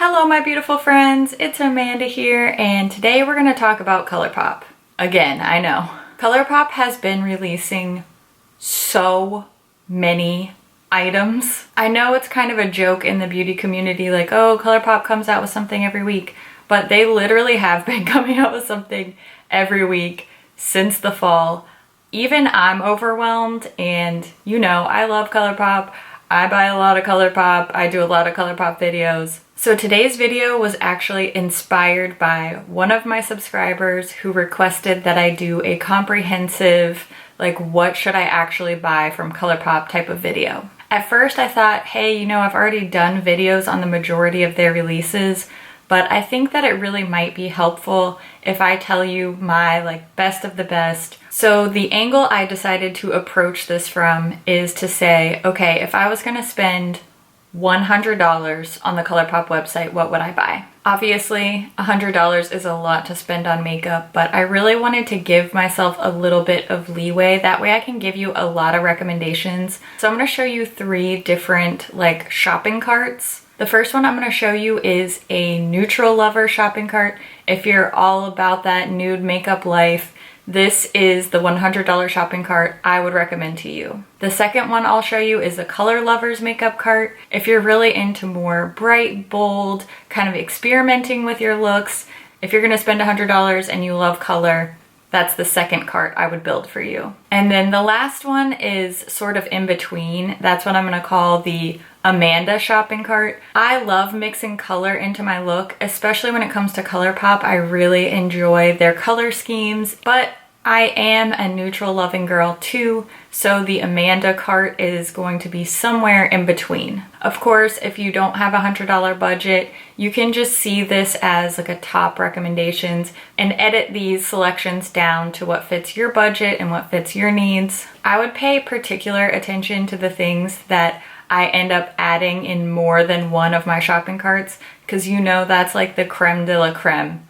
Hello my beautiful friends, it's Amanda here, and today we're going to talk about ColourPop. Again, I know. ColourPop has been releasing so many items. I know it's kind of a joke in the beauty community, like, oh, ColourPop comes out with something every week, but they literally have been coming out with something every week since the fall. Even I'm overwhelmed, and you know, I love ColourPop. I buy a lot of ColourPop. I do a lot of ColourPop videos. So today's video was actually inspired by one of my subscribers who requested that I do a comprehensive, like, what should I actually buy from ColourPop type of video. At first I thought, hey, you know, I've already done videos on the majority of their releases, but I think that it really might be helpful if I tell you my, like, best of the best. So the angle I decided to approach this from is to say, okay, if I was gonna spend $100 on the ColourPop website, what would I buy? Obviously, $100 is a lot to spend on makeup, but I really wanted to give myself a little bit of leeway. That way I can give you a lot of recommendations. So I'm gonna show you 3 different, like, shopping carts. The first one I'm gonna show you is a neutral lover shopping cart. If you're all about that nude makeup life, this is the $100 shopping cart I would recommend to you. The second one I'll show you is a color lovers makeup cart. If you're really into more bright, bold, kind of experimenting with your looks, if you're gonna spend $100 and you love color, that's the second cart I would build for you. And then the last one is sort of in between. That's what I'm gonna call the Amanda shopping cart. I love mixing color into my look, especially when it comes to ColourPop. I really enjoy their color schemes, but I am a neutral loving girl too, so the Amanda cart is going to be somewhere in between. Of course, if you don't have a $100 budget, you can just see this as like a top recommendations and edit these selections down to what fits your budget and what fits your needs. I would pay particular attention to the things that I end up adding in more than one of my shopping carts, because you know that's like the creme de la creme,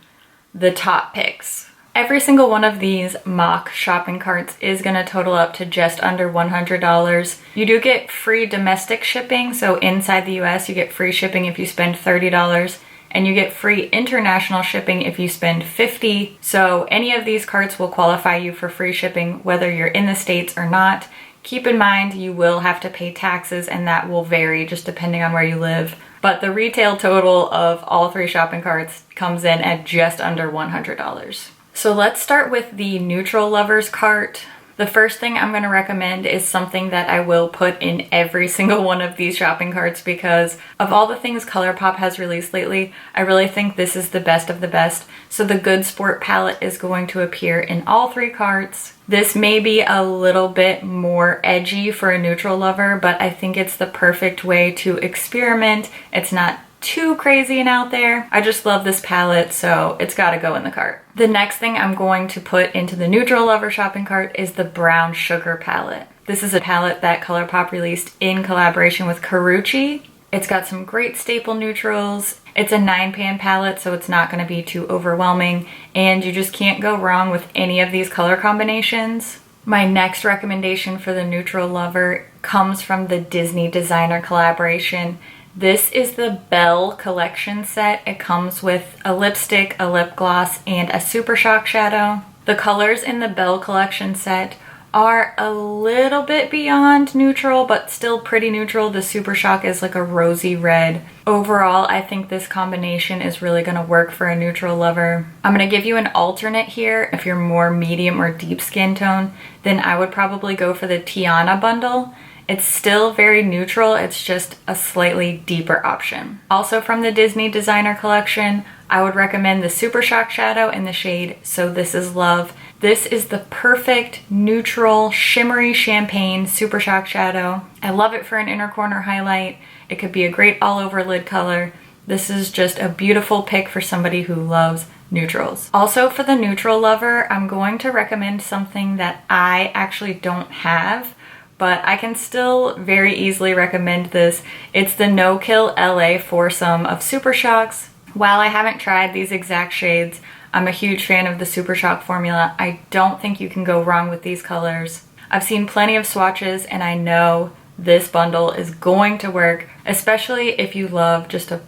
the top picks. Every single one of these mock shopping carts is gonna total up to just under $100. You do get free domestic shipping, so inside the US you get free shipping if you spend $30, and you get free international shipping if you spend $50. So any of these carts will qualify you for free shipping whether you're in the States or not. Keep in mind you will have to pay taxes, and that will vary just depending on where you live. But the retail total of all 3 shopping carts comes in at just under $100. So let's start with the neutral lovers cart. The first thing I'm going to recommend is something that I will put in every single one of these shopping carts, because of all the things ColourPop has released lately, I really think this is the best of the best. So the Good Sport palette is going to appear in all 3 carts. This may be a little bit more edgy for a neutral lover, but I think it's the perfect way to experiment. It's not too crazy and out there. I just love this palette, so it's gotta go in the cart. The next thing I'm going to put into the neutral lover shopping cart is the Brown Sugar palette. This is a palette that ColourPop released in collaboration with Karrueche. It's got some great staple neutrals. It's a 9-pan palette, so it's not gonna be too overwhelming, and you just can't go wrong with any of these color combinations. My next recommendation for the neutral lover comes from the Disney designer collaboration. This is the Belle collection set. It comes with a lipstick, a lip gloss, and a Super Shock shadow. The colors in the Belle collection set are a little bit beyond neutral, but still pretty neutral. The Super Shock is like a rosy red. Overall, I think this combination is really gonna work for a neutral lover. I'm gonna give you an alternate here. If you're more medium or deep skin tone, then I would probably go for the Tiana bundle. It's still very neutral, it's just a slightly deeper option. Also from the Disney designer collection, I would recommend the Super Shock shadow in the shade So This Is Love. This is the perfect neutral shimmery champagne Super Shock shadow. I love it for an inner corner highlight. It could be a great all over lid color. This is just a beautiful pick for somebody who loves neutrals. Also for the neutral lover, I'm going to recommend something that I actually don't have, but I can still very easily recommend this. It's the No Kill LA foursome of Super Shocks. While I haven't tried these exact shades, I'm a huge fan of the Super Shock formula. I don't think you can go wrong with these colors. I've seen plenty of swatches and I know this bundle is going to work, especially if you love just a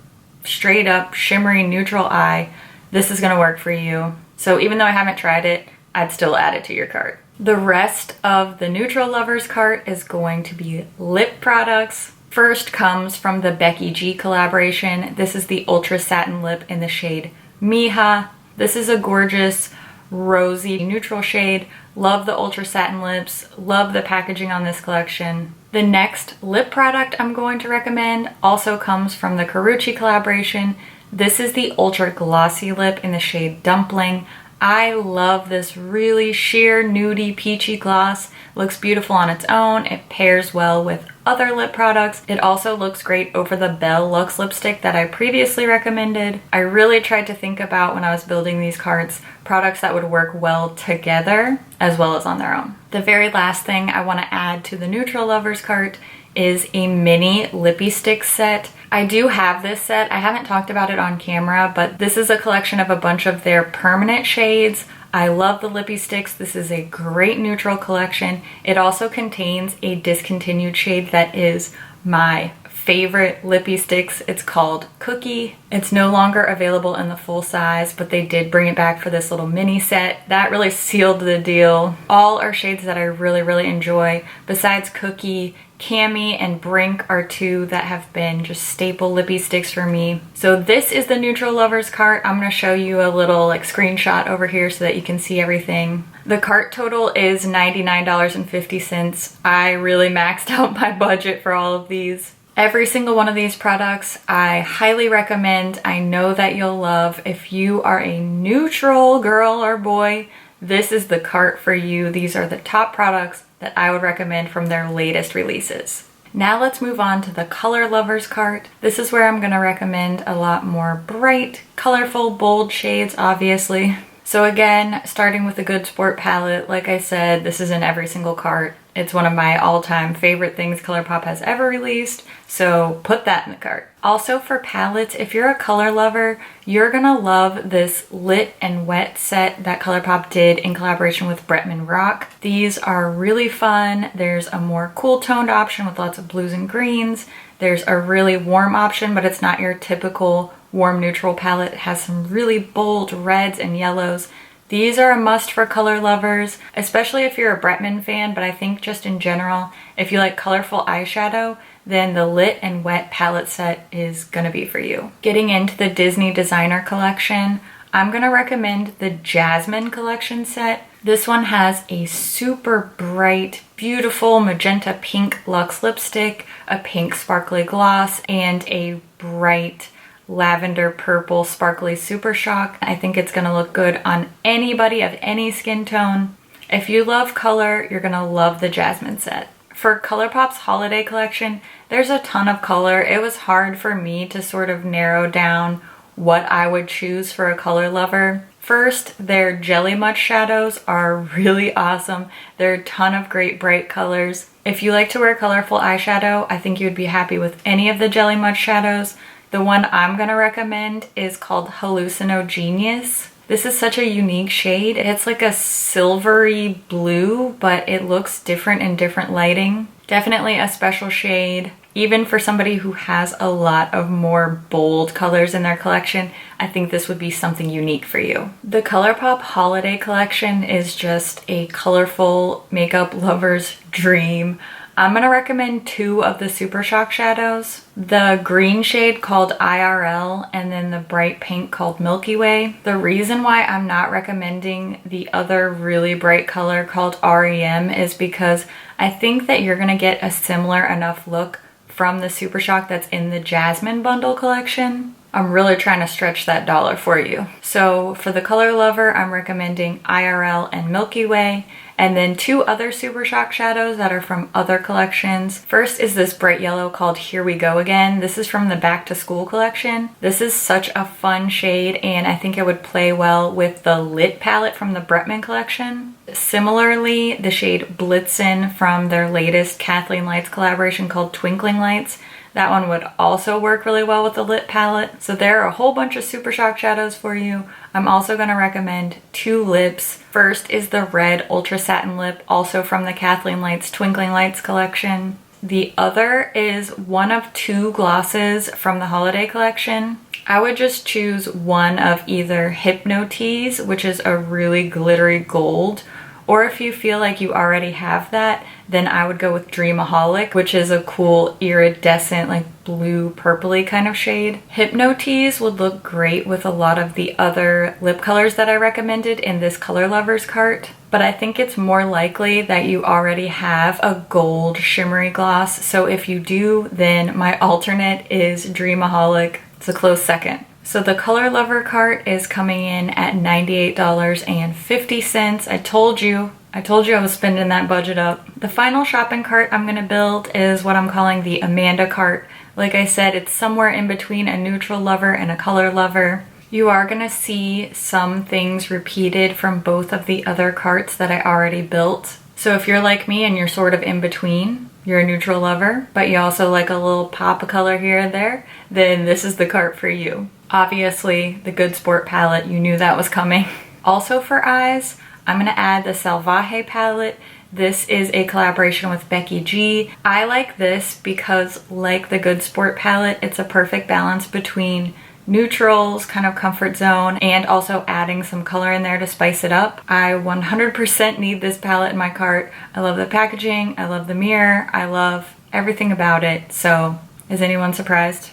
straight up shimmery neutral eye, this is gonna work for you. So even though I haven't tried it, I'd still add it to your cart. The rest of the neutral lovers cart is going to be lip products. First comes from the Becky G collaboration. This is the Ultra Satin Lip in the shade Mija. This is a gorgeous rosy neutral shade. Love the Ultra Satin lips. Love the packaging on this collection. The next lip product I'm going to recommend also comes from the Karrueche collaboration. This is the Ultra Glossy Lip in the shade Dumpling. I love this really sheer nudie peachy gloss. Looks beautiful on its own. It pairs well with other lip products. It also looks great over the Belle Luxe lipstick that I previously recommended. I really tried to think about, when I was building these carts, products that would work well together as well as on their own. The very last thing I want to add to the neutral lovers cart is a mini lippy stick set. I do have this set. I haven't talked about it on camera, but this is a collection of a bunch of their permanent shades. I love the lippy sticks. This is a great neutral collection. It also contains a discontinued shade that is my favorite lippy sticks. It's called Cookie. It's no longer available in the full size, but they did bring it back for this little mini set. That really sealed the deal. All are shades that I really enjoy. Besides Cookie, Cami and Brink are two that have been just staple lippy sticks for me. So this is the neutral lovers cart. I'm going to show you a little screenshot over here so that you can see everything. The cart total is $99.50. I really maxed out my budget for all of these. Every single one of these products I highly recommend. I know that you'll love. If you are a neutral girl or boy, this is the cart for you. These are the top products that I would recommend from their latest releases. Now let's move on to the color lovers cart. This is where I'm going to recommend a lot more bright, colorful, bold shades, obviously. So again, starting with the Good Sport palette, like I said, this is in every single cart. It's one of my all-time favorite things ColourPop has ever released, so put that in the cart. Also for palettes, if you're a color lover, you're gonna love this Lit and Wet set that ColourPop did in collaboration with Bretman Rock. These are really fun. There's a more cool toned option with lots of blues and greens. There's a really warm option, but it's not your typical warm neutral palette. It has some really bold reds and yellows. These are a must for color lovers, especially if you're a Bretman fan, but I think just in general, if you like colorful eyeshadow, then the Lit and Wet palette set is gonna be for you. Getting into the Disney Designer Collection, I'm gonna recommend the Jasmine Collection set. This one has a super bright, beautiful magenta pink luxe lipstick, a pink sparkly gloss, and a bright lavender purple sparkly super shock. I think it's gonna look good on anybody of any skin tone. If you love color, you're gonna love the Jasmine set. For ColourPop's holiday collection, there's a ton of color. It was hard for me to sort of narrow down what I would choose for a color lover. First, their Jelly Much shadows are really awesome. There are a ton of great bright colors. If you like to wear colorful eyeshadow, I think you would be happy with any of the Jelly Much shadows. The one I'm gonna recommend is called Hallucinogenius. This is such a unique shade. It's like a silvery blue, but it looks different in different lighting. Definitely a special shade. Even for somebody who has a lot of more bold colors in their collection, I think this would be something unique for you. The ColourPop Holiday Collection is just a colorful makeup lover's dream. I'm gonna recommend two of the Super Shock shadows. The green shade called IRL and then the bright pink called Milky Way. The reason why I'm not recommending the other really bright color called REM is because I think that you're gonna get a similar enough look from the Super Shock that's in the Jasmine bundle collection. I'm really trying to stretch that dollar for you. So for the color lover, I'm recommending IRL and Milky Way, and then two other Super Shock shadows that are from other collections. First is this bright yellow called Here We Go Again. This is from the Back to School collection. This is such a fun shade, and I think it would play well with the Lit palette from the Bretman collection. Similarly, the shade Blitzen from their latest Kathleen Lights collaboration called Twinkling Lights. That one would also work really well with the Lit palette. So there are a whole bunch of Super Shock shadows for you. I'm also gonna recommend two lips. First is the red Ultra Satin Lip, also from the Kathleen Lights Twinkling Lights collection. The other is one of two glosses from the holiday collection. I would just choose one of either Hypnotize, which is a really glittery gold, or if you feel like you already have that, then I would go with Dreamaholic, which is a cool iridescent, like blue purpley kind of shade. Hypnotize would look great with a lot of the other lip colors that I recommended in this Color Lovers cart, but I think it's more likely that you already have a gold shimmery gloss. So if you do, then my alternate is Dreamaholic. It's a close second. So the Color Lover cart is coming in at $98.50. I told you I was spending that budget up. The final shopping cart I'm gonna build is what I'm calling the Amanda cart. Like I said, it's somewhere in between a neutral lover and a color lover. You are gonna see some things repeated from both of the other carts that I already built. So if you're like me and you're sort of in between, you're a neutral lover, but you also like a little pop of color here and there, then this is the cart for you. Obviously, the Good Sport palette, you knew that was coming. Also for eyes, I'm gonna add the Salvaje palette. This is a collaboration with Becky G. I like this because, like the Good Sport palette, it's a perfect balance between neutrals, kind of comfort zone, and also adding some color in there to spice it up. I 100% need this palette in my cart. I love the packaging, I love the mirror, I love everything about it. So, is anyone surprised?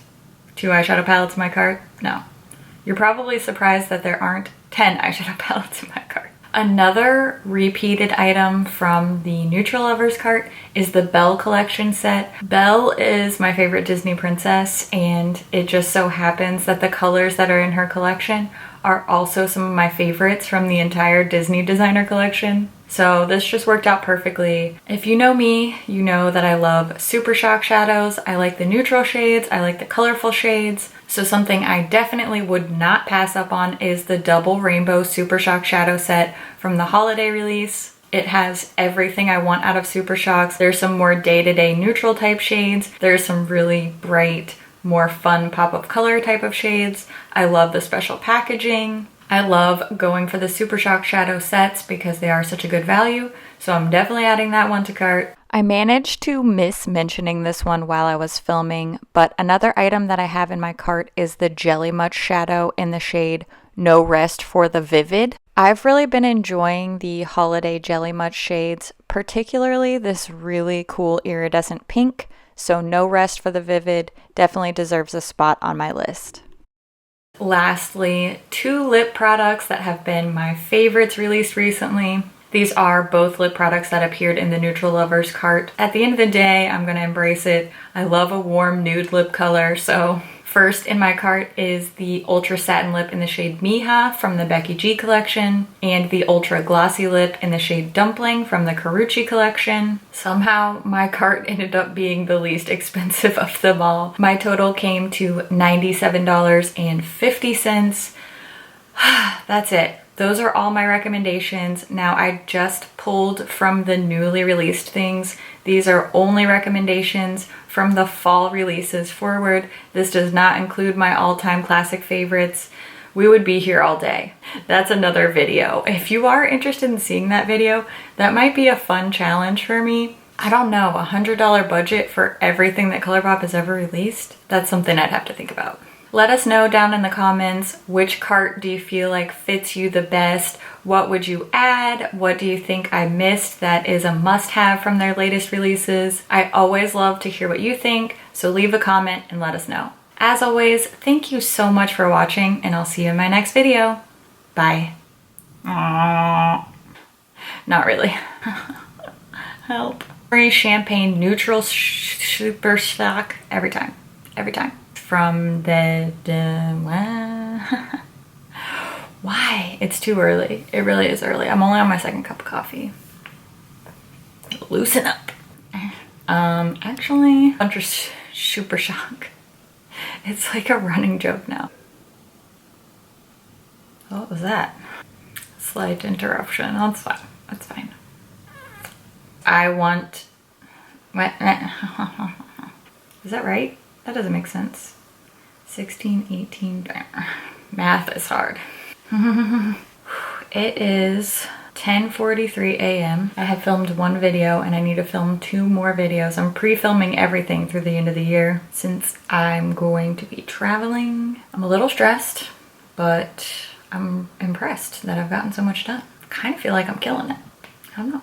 2 eyeshadow palettes in my cart? No. You're probably surprised that there aren't 10 eyeshadow palettes in my cart. Another repeated item from the Neutral Lovers cart is the Belle collection set. Belle is my favorite Disney princess, and it just so happens that the colors that are in her collection are also some of my favorites from the entire Disney designer collection. So this just worked out perfectly. If you know me, you know that I love Super Shock shadows. I like the neutral shades, I like the colorful shades. So something I definitely would not pass up on is the double rainbow Super Shock shadow set from the holiday release. It has everything I want out of Super Shocks. There's some more day-to-day neutral type shades. There's some really bright, more fun pop of color type of shades. I love the special packaging. I love going for the Super Shock shadow sets because they are such a good value. So I'm definitely adding that one to cart. I managed to miss mentioning this one while I was filming, but another item that I have in my cart is the Jelly Much shadow in the shade No Rest for the Vivid. I've really been enjoying the holiday Jelly Much shades, particularly this really cool iridescent pink. So No Rest for the Vivid definitely deserves a spot on my list. Lastly, 2 lip products that have been my favorites released recently. These are both lip products that appeared in the Neutral Lovers cart. At the end of the day, I'm gonna embrace it. I love a warm nude lip color, so first in my cart is the Ultra Satin Lip in the shade Mija from the Becky G collection, and the Ultra Glossy Lip in the shade Dumpling from the Carucci collection. Somehow, my cart ended up being the least expensive of them all. My total came to $97.50. That's it. Those are all my recommendations. Now, I just pulled from the newly released things. These are only recommendations from the fall releases forward. This does not include my all-time classic favorites. We would be here all day. That's another video. If you are interested in seeing that video, that might be a fun challenge for me. I don't know, $100 budget for everything that ColourPop has ever released? That's something I'd have to think about. Let us know down in the comments, which cart do you feel like fits you the best? What would you add? What do you think I missed that is a must-have from their latest releases? I always love to hear what you think, so leave a comment and let us know. As always, thank you so much for watching, and I'll see you in my next video. Bye. Aww. Not really. Help. Champagne neutral Super Shock every time. Every time. From the why? It's too early. It really is early. I'm only on my second cup of coffee. Loosen up. Actually, Super Shock. It's like a running joke now. What was that? Slight interruption. That's fine. That's fine. I want. What? Is that right? That doesn't make sense. 16, 18, math is hard. It is 10:43 a.m. I have filmed one video and I need to film 2 more videos. I'm pre-filming everything through the end of the year since I'm going to be traveling. I'm a little stressed, but I'm impressed that I've gotten so much done. I kind of feel like I'm killing it. I don't know.